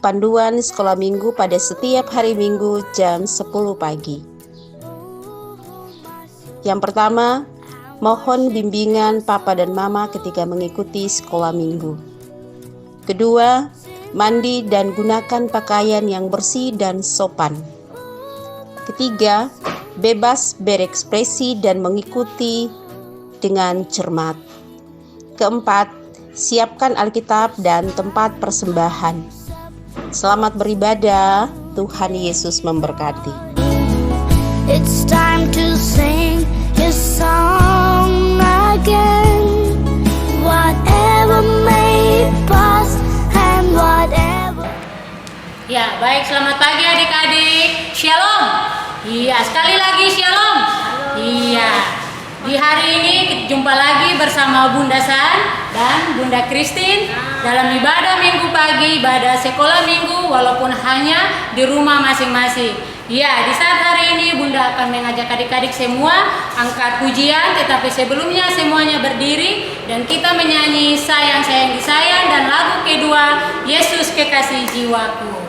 panduan sekolah minggu pada setiap hari Minggu jam 10 pagi. Yang pertama, mohon bimbingan Papa dan Mama ketika mengikuti sekolah minggu. Kedua, mandi dan gunakan pakaian yang bersih dan sopan. Ketiga, bebas berekspresi dan mengikuti dengan cermat. Keempat, siapkan Alkitab dan tempat persembahan. Selamat beribadah, Tuhan Yesus memberkati. It's time to sing His song again. Whatever may pass and whatever. Ya, baik, selamat pagi adik-adik. Shalom. Iya, sekali lagi shalom. Iya. Di hari ini jumpa lagi bersama Bunda San dan Bunda Christine dalam ibadah Minggu pagi, ibadah sekolah Minggu walaupun hanya di rumah masing-masing. Ya, di saat hari ini Bunda akan mengajak adik-adik semua angkat pujian, tetapi sebelumnya semuanya berdiri dan kita menyanyi Sayang Sayang Disayang dan lagu kedua Yesus Kekasih Jiwaku.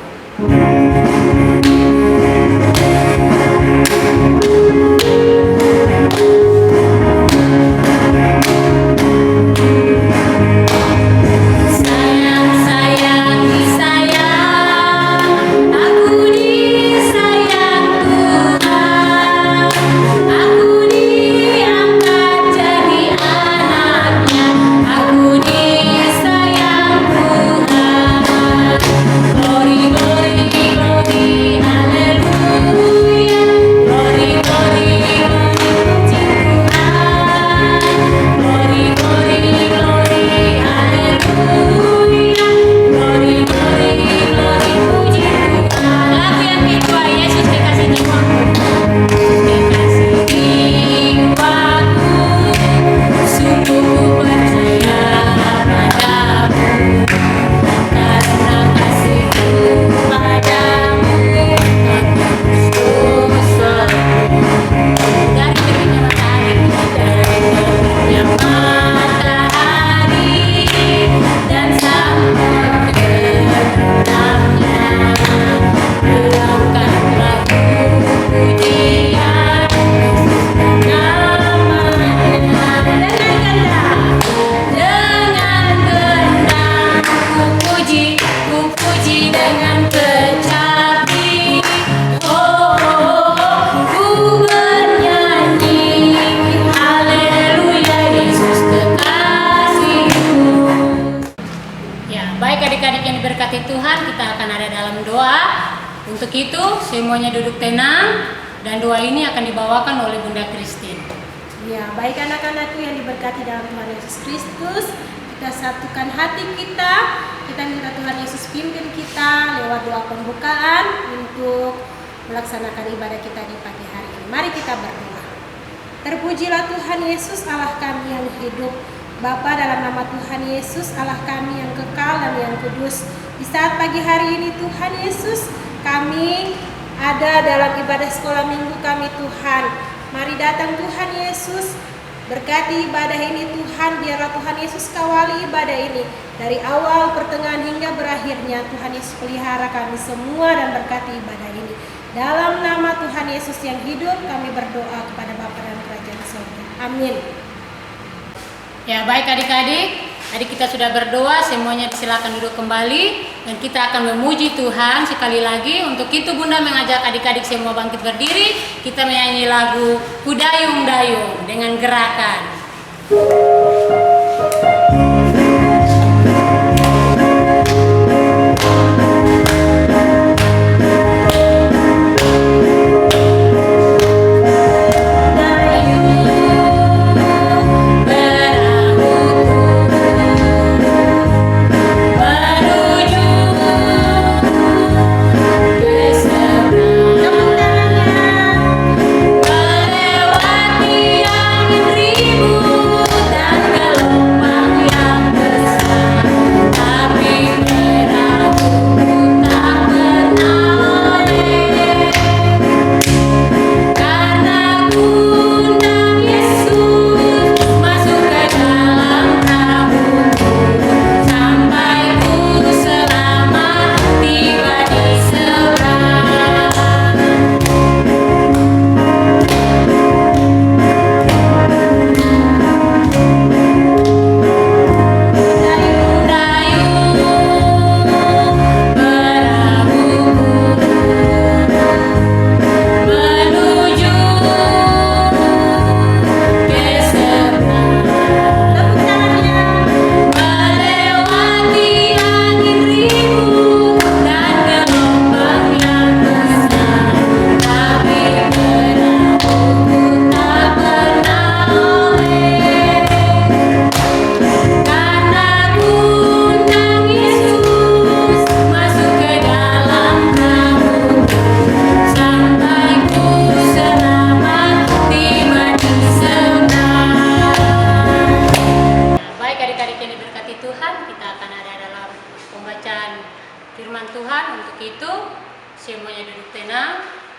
Tuhan, kita akan ada dalam doa. Untuk itu semuanya duduk tenang dan doa ini akan dibawakan oleh Bunda Christine. Ya, baik anak-anakku yang diberkati dalam Tuhan Yesus Kristus, kita satukan hati kita minta Tuhan Yesus pimpin kita lewat doa pembukaan untuk melaksanakan ibadah kita di pagi hari ini. Mari kita berdoa. Terpujilah Tuhan Yesus Allah kami yang hidup, Bapa, dalam nama Tuhan Yesus Allah kami yang kekal dan yang kudus. Di saat pagi hari ini Tuhan Yesus, kami ada dalam ibadah sekolah minggu kami Tuhan. Mari datang Tuhan Yesus, berkati ibadah ini Tuhan. Biarlah Tuhan Yesus kawali ibadah ini dari awal, pertengahan hingga berakhirnya. Tuhan Yesus pelihara kami semua dan berkati ibadah ini. Dalam nama Tuhan Yesus yang hidup kami berdoa kepada Bapa dan Kerajaan Surga. Amin. Ya, baik adik-adik, adik kita sudah berdoa, semuanya silakan duduk kembali dan kita akan memuji Tuhan sekali lagi. Untuk itu Bunda mengajak adik-adik semua bangkit berdiri. Kita menyanyi lagu Kudayung Dayung dengan gerakan. Melewati angin ribut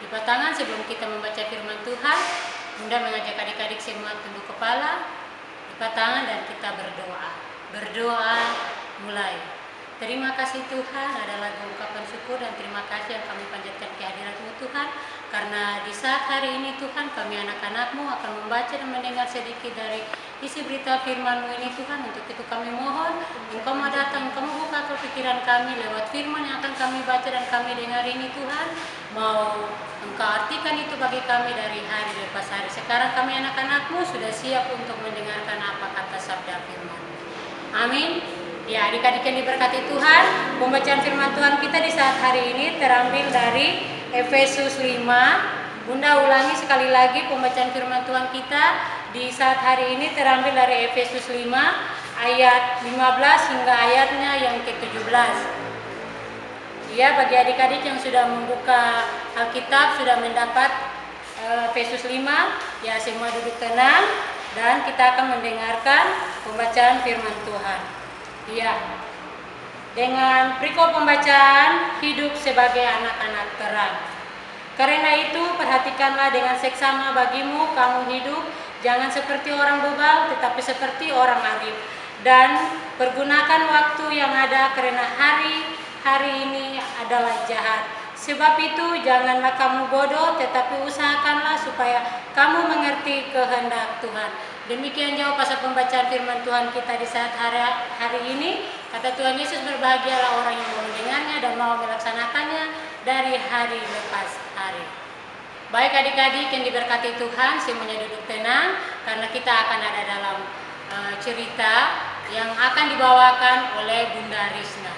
Lipat tangan sebelum kita membaca firman Tuhan. Bunda mengajak adik-adik semua tunduk kepala, lipat tangan dan kita berdoa. Berdoa mulai. Terima kasih Tuhan, adalah ungkapan syukur dan terima kasih yang kami panjatkan kehadirat-Mu Tuhan. Karena di saat hari ini Tuhan, kami anak-anak-Mu akan membaca dan mendengar sedikit dari isi berita firman-Mu ini Tuhan. Untuk itu kami mohon, Engkau mau datang, Engkau mau buka pikiran kami lewat firman yang akan kami baca dan kami dengar ini Tuhan. Mau Engkau artikan itu bagi kami dari hari lepas hari. Sekarang kami anak-anak-Mu sudah siap untuk mendengarkan apa kata sabda firman. Amin. Ya, adik-adik yang diberkati Tuhan, pembacaan firman Tuhan kita di saat hari ini terambil dari Efesus 5. Bunda ulangi sekali lagi pembacaan firman Tuhan kita di saat hari ini terambil dari Efesus 5 ayat 15 hingga ayatnya yang ke-17. Ya, bagi adik-adik yang sudah membuka Alkitab, sudah mendapat Efesus 5, ya semua duduk tenang dan kita akan mendengarkan pembacaan firman Tuhan. Ya, dengan perikop pembacaan hidup sebagai anak-anak terang. Karena itu perhatikanlah dengan seksama bagimu kamu hidup, jangan seperti orang bebal tetapi seperti orang arif. Dan pergunakan waktu yang ada karena hari ini adalah jahat. Sebab itu janganlah kamu bodoh tetapi usahakanlah supaya kamu mengerti kehendak Tuhan. Demikian jauh pasal pembacaan firman Tuhan kita di saat hari ini. Kata Tuhan Yesus, berbahagialah orang yang mau mendengarnya dan mau melaksanakannya dari hari lepas hari. Baik adik-adik yang diberkati Tuhan, semuanya duduk tenang karena kita akan ada dalam cerita yang akan dibawakan oleh Bunda Risna.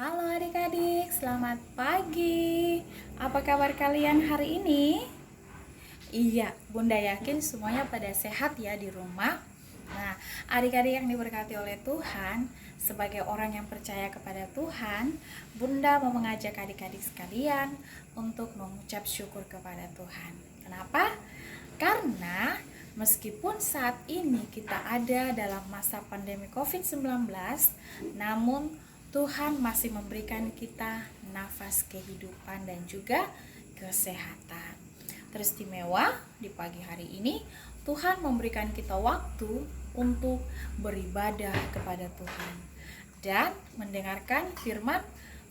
Halo adik-adik, selamat pagi. Apa kabar kalian hari ini? Iya, Bunda yakin semuanya pada sehat ya di rumah. Nah, adik-adik yang diberkati oleh Tuhan, sebagai orang yang percaya kepada Tuhan, Bunda mau mengajak adik-adik sekalian untuk mengucap syukur kepada Tuhan. Kenapa? Karena meskipun saat ini kita ada dalam masa pandemi COVID-19, namun Tuhan masih memberikan kita nafas kehidupan dan juga kesehatan. Teristimewa di pagi hari ini Tuhan memberikan kita waktu untuk beribadah kepada Tuhan dan mendengarkan firman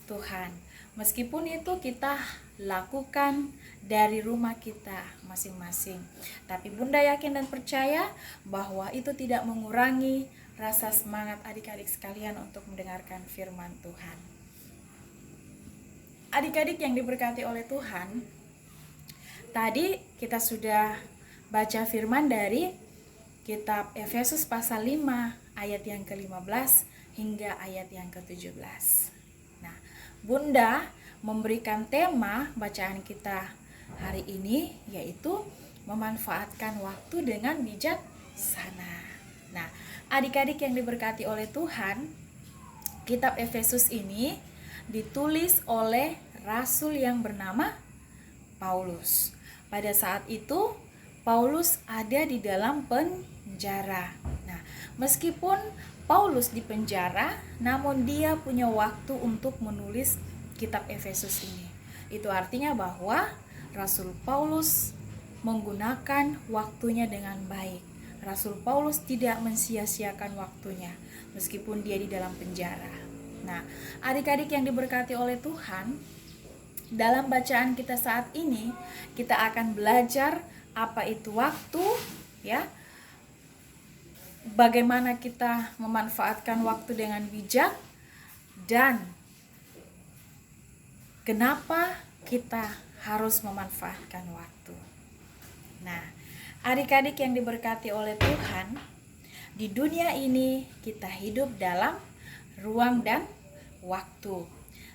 Tuhan. Meskipun itu kita lakukan dari rumah kita masing-masing, tapi Bunda yakin dan percaya bahwa itu tidak mengurangi rasa semangat adik-adik sekalian untuk mendengarkan firman Tuhan. Adik-adik yang diberkati oleh Tuhan, tadi kita sudah baca firman dari kitab Efesus pasal 5 ayat yang ke-15 hingga ayat yang ke-17. Nah, Bunda memberikan tema bacaan kita hari ini yaitu memanfaatkan waktu dengan bijaksana. Nah, adik-adik yang diberkati oleh Tuhan, kitab Efesus ini ditulis oleh rasul yang bernama Paulus. Pada saat itu Paulus ada di dalam penjara. Nah, meskipun Paulus di penjara, namun dia punya waktu untuk menulis kitab Efesus ini. Itu artinya bahwa Rasul Paulus menggunakan waktunya dengan baik. Rasul Paulus tidak mensia-siakan waktunya meskipun dia di dalam penjara. Nah, adik-adik yang diberkati oleh Tuhan, dalam bacaan kita saat ini, kita akan belajar apa itu waktu, ya. Bagaimana kita memanfaatkan waktu dengan bijak dan kenapa kita harus memanfaatkan waktu. Nah, adik-adik yang diberkati oleh Tuhan, di dunia ini kita hidup dalam ruang dan waktu.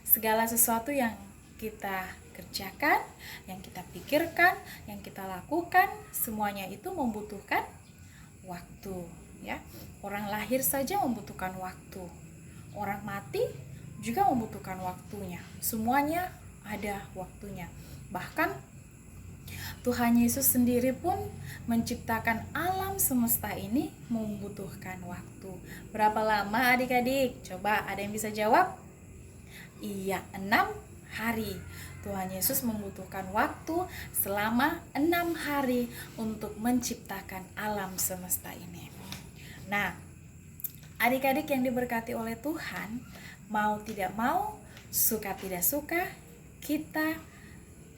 Segala sesuatu yang kita kerjakan, yang kita pikirkan, yang kita lakukan, semuanya itu membutuhkan waktu, ya. Orang lahir saja membutuhkan waktu. Orang mati juga membutuhkan waktunya. Semuanya ada waktunya. Bahkan Tuhan Yesus sendiri pun menciptakan alam semesta ini membutuhkan waktu. Berapa lama adik-adik? Coba ada yang bisa jawab? Iya, 6 hari. Tuhan Yesus membutuhkan waktu selama 6 hari untuk menciptakan alam semesta ini. Nah, adik-adik yang diberkati oleh Tuhan, mau tidak mau, suka tidak suka, kita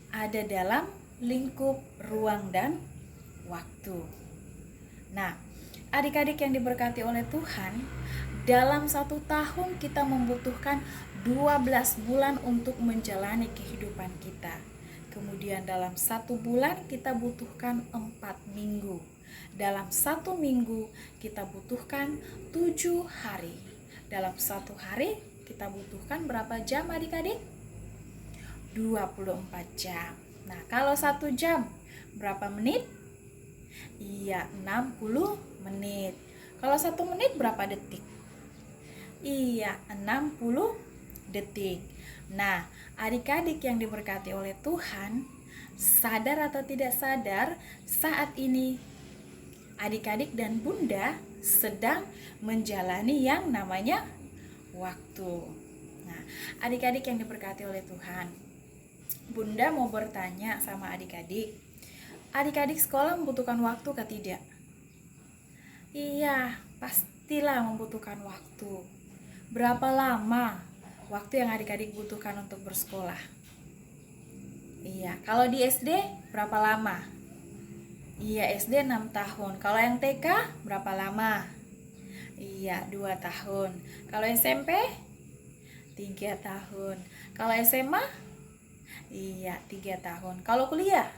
ada dalam lingkup ruang dan waktu. Nah, adik-adik yang diberkati oleh Tuhan, dalam 1 tahun kita membutuhkan 12 bulan untuk menjalani kehidupan kita. Kemudian dalam 1 bulan kita butuhkan 4 minggu. Dalam 1 minggu kita butuhkan 7 hari. Dalam 1 hari kita butuhkan berapa jam adik-adik? 24 jam. Nah, kalau 1 jam berapa menit? Iya, 60 menit. Kalau 1 menit berapa detik? Iya, 60 detik. Nah, adik-adik yang diberkati oleh Tuhan, sadar atau tidak sadar, saat ini adik-adik dan Bunda sedang menjalani yang namanya waktu. Nah, adik-adik yang diberkati oleh Tuhan, Bunda mau bertanya sama adik-adik. Adik-adik sekolah membutuhkan waktu atau tidak? Iya, pastilah membutuhkan waktu. Berapa lama waktu yang adik-adik butuhkan untuk bersekolah? Iya, kalau di SD berapa lama? Iya, SD 6 tahun. Kalau yang TK berapa lama? Iya, 2 tahun. Kalau SMP 3 tahun. Kalau SMA? Iya, 3 tahun. Kalau kuliah?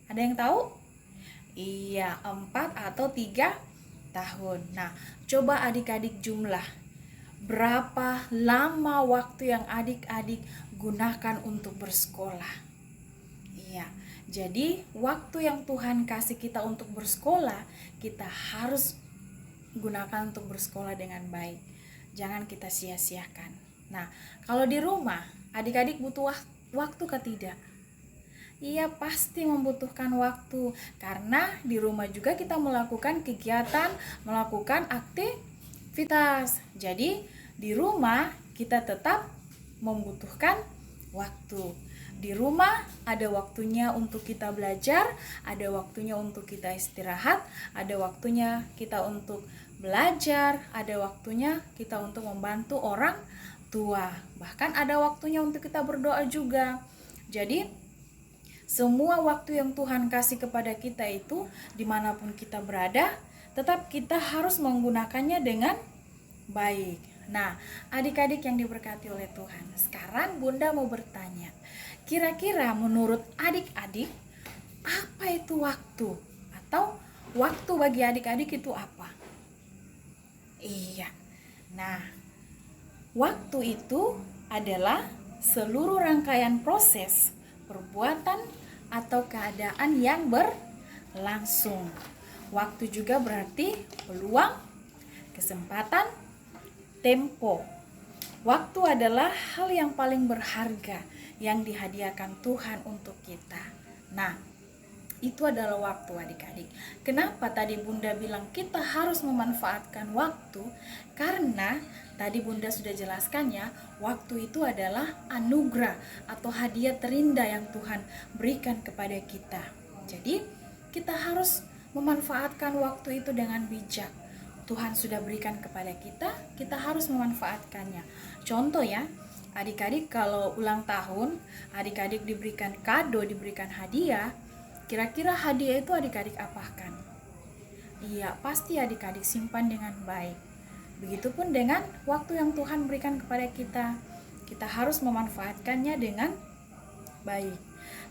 Ada yang tahu? Iya, 4 atau 3 tahun. Nah, coba adik-adik jumlah berapa lama waktu yang adik-adik gunakan untuk bersekolah. Iya, jadi waktu yang Tuhan kasih kita untuk bersekolah, kita harus gunakan untuk bersekolah dengan baik. Jangan kita sia-siakan. Nah, kalau di rumah, adik-adik butuh waktu atau tidak? Iya, pasti membutuhkan waktu. Karena di rumah juga kita melakukan kegiatan, melakukan aktivitas. Jadi di rumah kita tetap membutuhkan waktu. Di rumah ada waktunya untuk kita belajar, ada waktunya untuk kita istirahat, ada waktunya kita untuk belajar, ada waktunya kita untuk membantu orang tua. Bahkan ada waktunya untuk kita berdoa juga. Jadi semua waktu yang Tuhan kasih kepada kita itu, dimanapun kita berada, tetap kita harus menggunakannya dengan baik. Nah, adik-adik yang diberkati oleh Tuhan, sekarang Bunda mau bertanya, kira-kira menurut adik-adik, apa itu waktu? Atau waktu bagi adik-adik itu apa? Iya, nah, waktu itu adalah seluruh rangkaian proses, perbuatan, atau keadaan yang berlangsung. Waktu juga berarti peluang, kesempatan, tempo. Waktu adalah hal yang paling berharga yang dihadiahkan Tuhan untuk kita. Nah, itu adalah waktu adik-adik. Kenapa tadi Bunda bilang kita harus memanfaatkan waktu? Karena tadi Bunda sudah jelaskannya, waktu itu adalah anugerah atau hadiah terindah yang Tuhan berikan kepada kita. Jadi, kita harus memanfaatkan waktu itu dengan bijak. Tuhan sudah berikan kepada kita, kita harus memanfaatkannya. Contoh ya, adik-adik kalau ulang tahun, adik-adik diberikan kado, diberikan hadiah, kira-kira hadiah itu adik-adik apakan? Iya, pasti adik-adik simpan dengan baik. Begitupun dengan waktu yang Tuhan berikan kepada kita, kita harus memanfaatkannya dengan baik.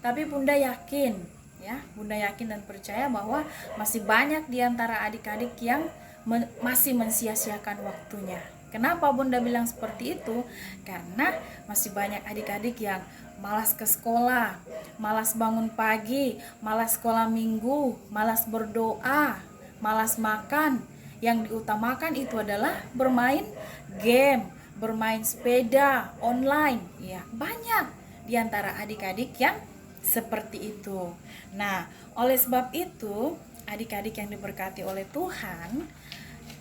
Tapi Bunda yakin, ya, Bunda yakin dan percaya bahwa masih banyak di antara adik-adik yang masih mensia-siakan waktunya. Kenapa Bunda bilang seperti itu? Karena masih banyak adik-adik yang malas ke sekolah, malas bangun pagi, malas sekolah minggu, malas berdoa, malas makan. Yang diutamakan itu adalah bermain game, bermain sepeda online. Ya, banyak di antara adik-adik yang seperti itu. Nah, oleh sebab itu, adik-adik yang diberkati oleh Tuhan,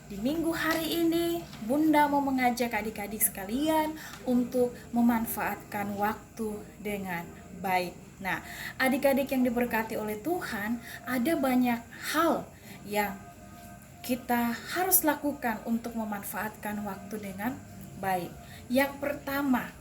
di minggu hari ini Bunda mau mengajak adik-adik sekalian untuk memanfaatkan waktu dengan baik. Nah, adik-adik yang diberkati oleh Tuhan, ada banyak hal yang kita harus lakukan untuk memanfaatkan waktu dengan baik. Yang pertama,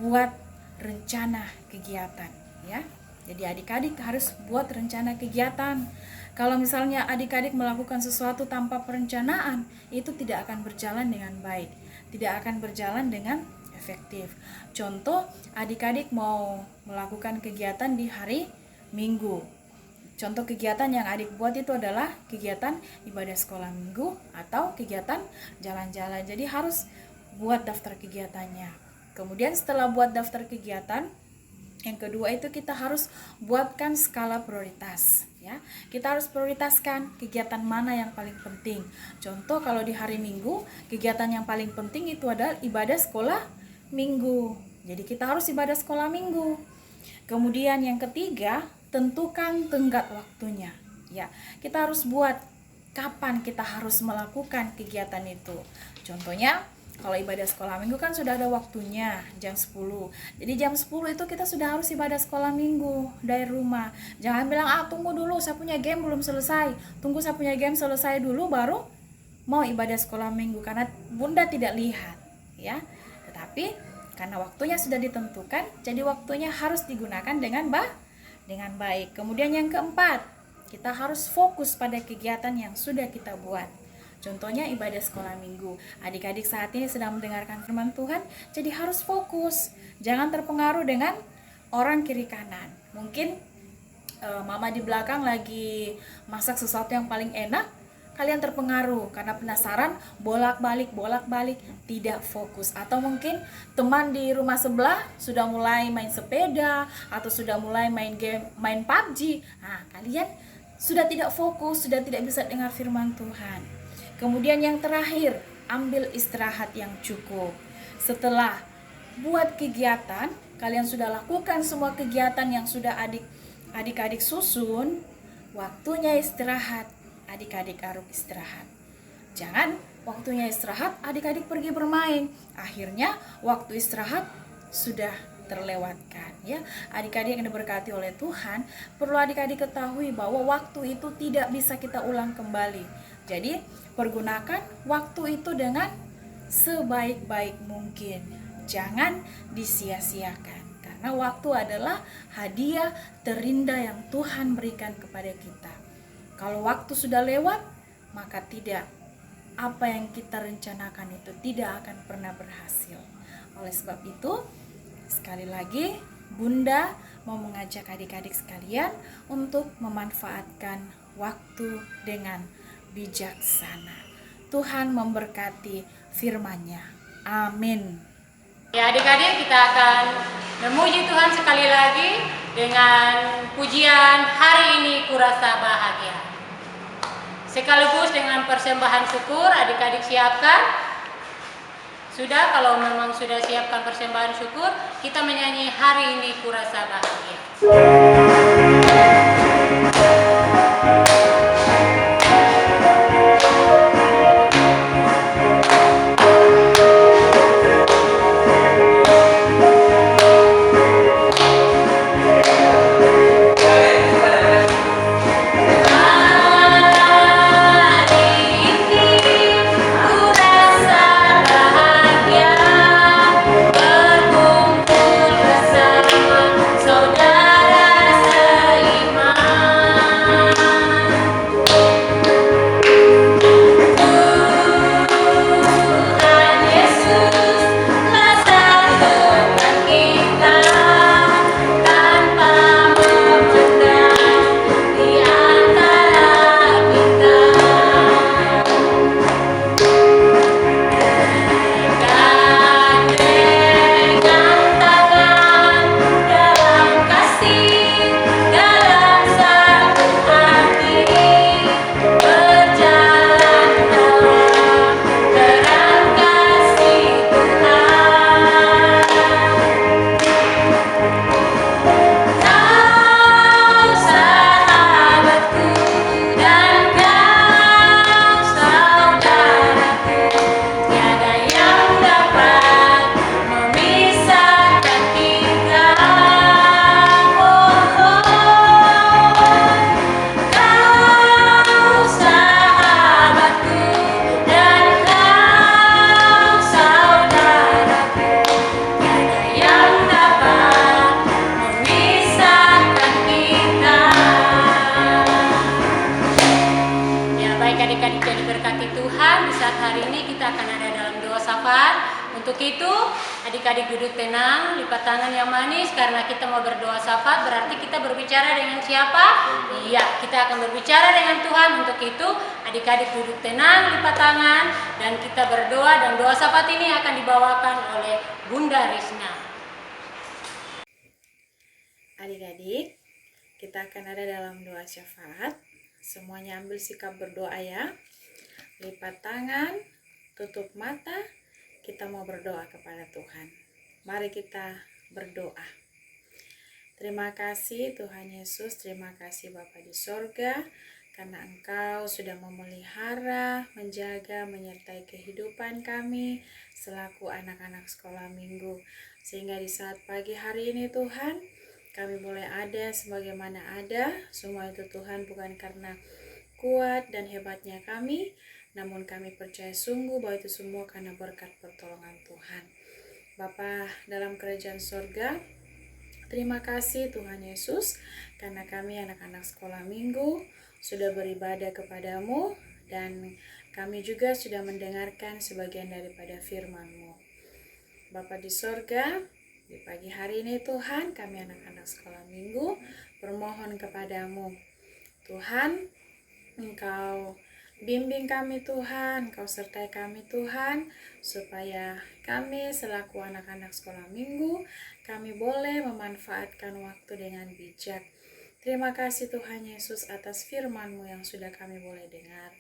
buat rencana kegiatan, ya. Jadi adik-adik harus buat rencana kegiatan. Kalau misalnya adik-adik melakukan sesuatu tanpa perencanaan, itu tidak akan berjalan dengan baik, tidak akan berjalan dengan efektif. Contoh, adik-adik mau melakukan kegiatan di hari Minggu. Contoh kegiatan yang adik buat itu adalah kegiatan ibadah sekolah minggu atau kegiatan jalan-jalan. Jadi harus buat daftar kegiatannya. Kemudian setelah buat daftar kegiatan, yang kedua itu kita harus buatkan skala prioritas. Ya, kita harus prioritaskan kegiatan mana yang paling penting. Contoh kalau di hari Minggu, kegiatan yang paling penting itu adalah ibadah sekolah Minggu. Jadi kita harus ibadah sekolah Minggu. Kemudian yang ketiga, tentukan tenggat waktunya. Ya, kita harus buat kapan kita harus melakukan kegiatan itu. Contohnya, kalau ibadah sekolah minggu kan sudah ada waktunya, jam 10. Jadi jam 10 itu kita sudah harus ibadah sekolah minggu dari rumah. Jangan bilang, tunggu dulu, saya punya game belum selesai. Tunggu saya punya game selesai dulu baru mau ibadah sekolah minggu. Karena Bunda tidak lihat, ya. Tetapi karena waktunya sudah ditentukan, jadi waktunya harus digunakan dengan baik. Kemudian yang keempat, kita harus fokus pada kegiatan yang sudah kita buat. Contohnya ibadah sekolah minggu. Adik-adik saat ini sedang mendengarkan firman Tuhan, jadi harus fokus. Jangan terpengaruh dengan orang kiri kanan. Mungkin mama di belakang lagi masak sesuatu yang paling enak, kalian terpengaruh karena penasaran, bolak-balik, tidak fokus. Atau mungkin teman di rumah sebelah sudah mulai main sepeda atau sudah mulai main game, main PUBG. Nah, kalian sudah tidak fokus, sudah tidak bisa dengar firman Tuhan. Kemudian yang terakhir, ambil istirahat yang cukup. Setelah buat kegiatan, kalian sudah lakukan semua kegiatan yang sudah adik-adik susun, waktunya istirahat. Adik-adik harus istirahat. Jangan waktunya istirahat, adik-adik pergi bermain. Akhirnya waktu istirahat sudah terlewatkan, ya. Adik-adik yang diberkati oleh Tuhan, perlu adik-adik ketahui bahwa waktu itu tidak bisa kita ulang kembali. Jadi, pergunakan waktu itu dengan sebaik-baik mungkin. Jangan disia-siakan. Karena waktu adalah hadiah terindah yang Tuhan berikan kepada kita. Kalau waktu sudah lewat, maka apa yang kita rencanakan itu tidak akan pernah berhasil. Oleh sebab itu, sekali lagi, Bunda mau mengajak adik-adik sekalian untuk memanfaatkan waktu dengan bijaksana. Tuhan memberkati firman-Nya. Amin. Ya, adik-adik, kita akan memuji Tuhan sekali lagi dengan pujian Hari Ini Kurasa Bahagia. Sekaligus dengan persembahan syukur, adik-adik siapkan. Sudah, kalau memang sudah siapkan persembahan syukur, kita menyanyi Hari Ini Kurasa Bahagia. Saudara hari ini kita akan ada dalam doa syafaat. Untuk itu, adik-adik duduk tenang, lipat tangan yang manis, karena kita mau berdoa syafaat berarti kita berbicara dengan siapa? Iya, kita akan berbicara dengan Tuhan. Untuk itu, adik-adik duduk tenang, lipat tangan, dan kita berdoa, dan doa syafaat ini akan dibawakan oleh Bunda Risna. Adik-adik, kita akan ada dalam doa syafaat. Semuanya ambil sikap berdoa ya. Lipat tangan, tutup mata. Kita mau berdoa kepada Tuhan. Mari kita berdoa. Terima kasih Tuhan Yesus, terima kasih Bapa di sorga, karena Engkau sudah memelihara, menjaga, menyertai kehidupan kami selaku anak-anak sekolah minggu. Sehingga di saat pagi hari ini Tuhan, kami boleh ada sebagaimana ada. Semua itu Tuhan bukan karena kuat dan hebatnya kami, namun kami percaya sungguh bahwa itu semua karena berkat pertolongan Tuhan. Bapa dalam kerajaan sorga, terima kasih Tuhan Yesus, karena kami anak-anak sekolah minggu sudah beribadah kepadamu, dan kami juga sudah mendengarkan sebagian daripada firman-Mu. Bapa di sorga, di pagi hari ini Tuhan, kami anak-anak sekolah minggu bermohon kepadamu. Tuhan, Engkau bimbing kami Tuhan, Engkau sertai kami Tuhan, supaya kami selaku anak-anak sekolah minggu, kami boleh memanfaatkan waktu dengan bijak. Terima kasih Tuhan Yesus atas firman-Mu yang sudah kami boleh dengar.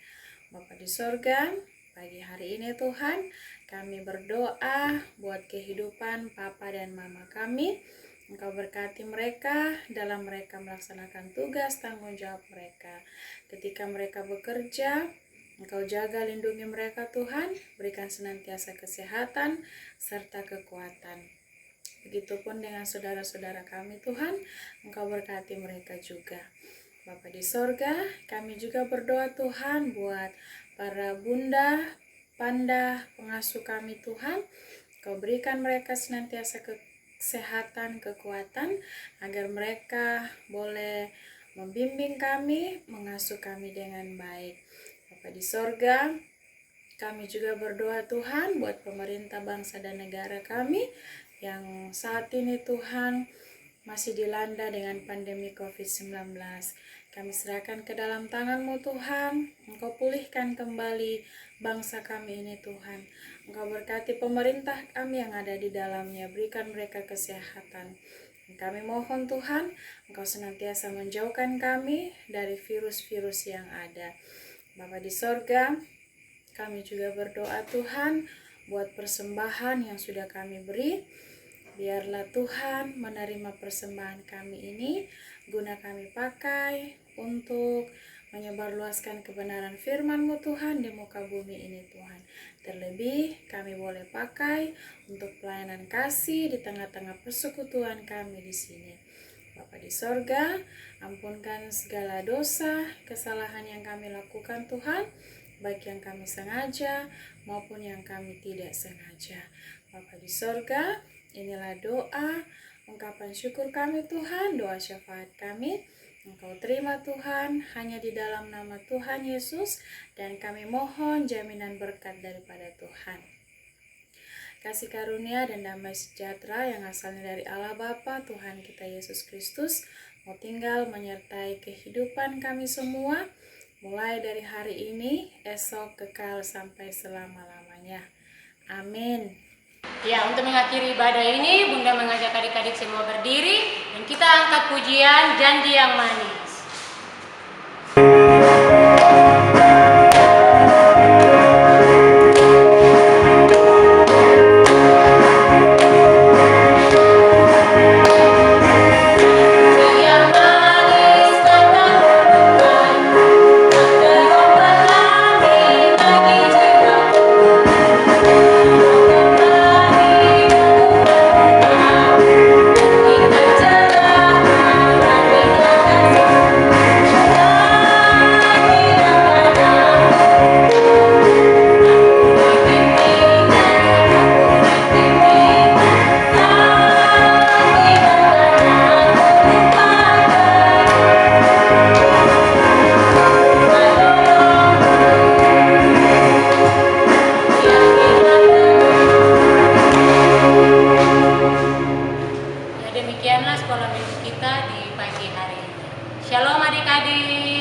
Bapa di sorga, pagi hari ini Tuhan, kami berdoa buat kehidupan Papa dan Mama kami. Engkau berkati mereka dalam mereka melaksanakan tugas tanggung jawab mereka. Ketika mereka bekerja, Engkau jaga lindungi mereka Tuhan, berikan senantiasa kesehatan serta kekuatan. Begitupun dengan saudara-saudara kami Tuhan, Engkau berkati mereka juga. Bapa di sorga, kami juga berdoa Tuhan buat para bunda, panda, pengasuh kami Tuhan. Engkau berikan mereka senantiasa kesehatan, kekuatan, agar mereka boleh membimbing kami, mengasuh kami dengan baik. Bapa di sorga, kami juga berdoa Tuhan buat pemerintah bangsa dan negara kami yang saat ini Tuhan masih dilanda dengan pandemi COVID-19. Kami serahkan ke dalam tangan-Mu Tuhan. Engkau pulihkan kembali bangsa kami ini Tuhan. Engkau berkati pemerintah kami yang ada di dalamnya. Berikan mereka kesehatan. Kami mohon Tuhan, Engkau senantiasa menjauhkan kami dari virus-virus yang ada. Bapa di sorga, kami juga berdoa Tuhan buat persembahan yang sudah kami beri. Biarlah Tuhan menerima persembahan kami ini, guna kami pakai untuk menyebarluaskan kebenaran firman-Mu Tuhan di muka bumi ini Tuhan. Terlebih kami boleh pakai untuk pelayanan kasih di tengah-tengah persekutuan kami di sini. Bapa di sorga, ampunkan segala dosa, kesalahan yang kami lakukan Tuhan, baik yang kami sengaja maupun yang kami tidak sengaja. Bapa di sorga, inilah doa, ungkapan syukur kami Tuhan, doa syafaat kami. Engkau terima Tuhan, hanya di dalam nama Tuhan Yesus, dan kami mohon jaminan berkat daripada Tuhan. Kasih karunia dan damai sejahtera yang asalnya dari Allah Bapa, Tuhan kita Yesus Kristus, mau tinggal menyertai kehidupan kami semua, mulai dari hari ini, esok, kekal sampai selama-lamanya. Amin. Ya, untuk mengakhiri ibadah ini, Bunda mengajak adik-adik semua berdiri, dan kita angkat pujian Janji yang Manis. Thank you. Shalom adik-adik.